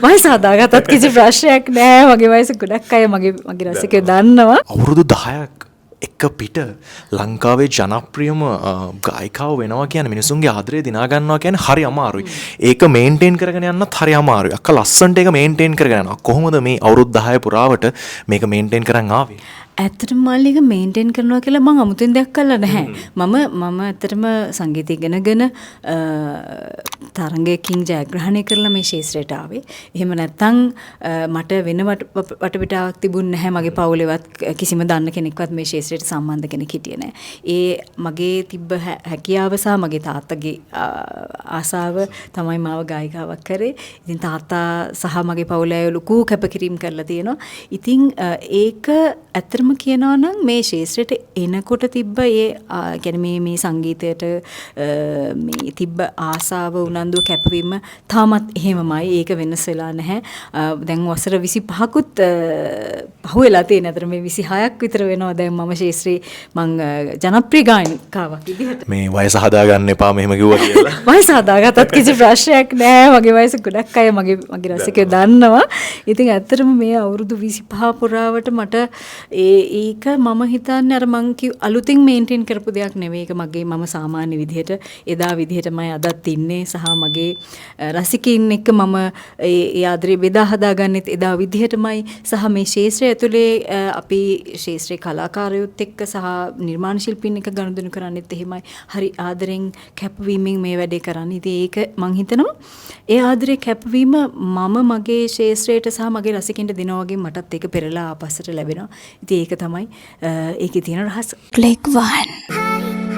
වයස හදාගත්තත් කිසි ප්‍රශ්නයක් නෑ. මගේ වයස ගොඩක් අය මගේ රසිකයෝ දන්නවා. අවුරුදු 10ක් එක පිට ලංකාවේ ජනප්‍රියම ගායිකාව වෙනවා කියන්නේ මිනිසුන්ගේ ආදරය දිනා ගන්නවා කියන්නේ හරි අමාරුයි. ඒක මේන්ටේන් කරගෙන යන්නත් හරි අමාරුයි. අක්ක ලස්සනට ඒක මේන්ටේන් කරගෙන යනවා. කොහොමද මේ අවුරුදු 10 පුරාවට මේක මේන්ටේන් කරන් ආවේ? ඇත්තටම මල්ලික මේන්ටේන් කරනවා කියලා මම අමුතුවෙන් දෙයක් කළා නැහැ. මම ඇත්තටම සංගීතය ඉගෙනගෙන තරංගයකින් ජයග්‍රහණය කරලා මේ ශාස්ත්‍රයට ආවේ. එහෙම නැත්නම් මට වෙන වටපිටාවක් තිබුණ නැහැ. මගේ පවුලේවත් කිසිම දන්න කෙනෙක්වත් මේ ශාස්ත්‍රයට සම්බන්ධ කෙනෙක් හිටියේ නැහැ. ඒ මගේ තිබ්බ හැකියාව සහ මගේ තාත්තගේ ආසාව තමයි මාව ගායිකාවක් කරේ. ඉතින් තාත්තා සහ මගේ පවුලේ අය ලොකු කැපකිරීම කරලා තියෙනවා. ඉතින් ඒක ඇත්තටම කියනවා නම් මේ ශාස්ත්‍රයට එනකොට තිබ්බ කියන්නේ මේ සංගීතයට මේ තිබ්බ ආසාව උනන්දුව කැපවීම තාමත් එහෙමමයි. ඒක වෙනස් වෙලා නැහැ. දැන් වසර 25කුත් පහුවෙලා තියෙන අතර මේ 26ක් විතර වෙනවා දැන් මම ශාස්ත්‍රයේ මං ජනප්‍රිය ගායනිකාවක් විදිහට. මේ වයස හදාගන්න එපා මෙහෙම කිව්වා කියලා. වයස හදාගත්තත් කිසි ප්‍රශ්නයක් නෑ. මගේ වයස ගොඩක් අය මගේ රසිකයෝ දන්නවා. ඉතින් ඇත්තටම මේ අවුරුදු 25 පුරාවට මට ඒක මම හිතන්නේ අර මං අලුතින් මේන්ටේන් කරපු දෙයක් නෙවෙයි. ඒක මගේ මම සාමාන්‍ය විදිහට එදා විදිහටමයි අදත් ඉන්නේ සහ මගේ රසිකයින් එක්ක මම ඒ ආදරේ බෙදා හදාගන්නෙත් එදා විදිහටමයි සහ මේ ශාස්ත්‍රය ඇතුලේ අපි ශාස්ත්‍රීය කලාකාරයොත් එක්ක සහ නිර්මාණ ශිල්පීන් එක්ක ගනුදෙනු කරන්නෙත් එහෙමයි. හරි ආදරෙන් කැපවීමෙන් මේ වැඩේ කරන්නේ. ඉතින් ඒක මං හිතනවා ඒ ආදරේ කැපවීම මම මගේ ශාස්ත්‍රයට සහ මගේ රසිකින්ට දෙනවා වගේ මටත් ඒක පෙරලා ආපස්සට ලැබෙනවා. ඉතින් ඒක තමයි ඒකේ තියෙන රහස. Click 1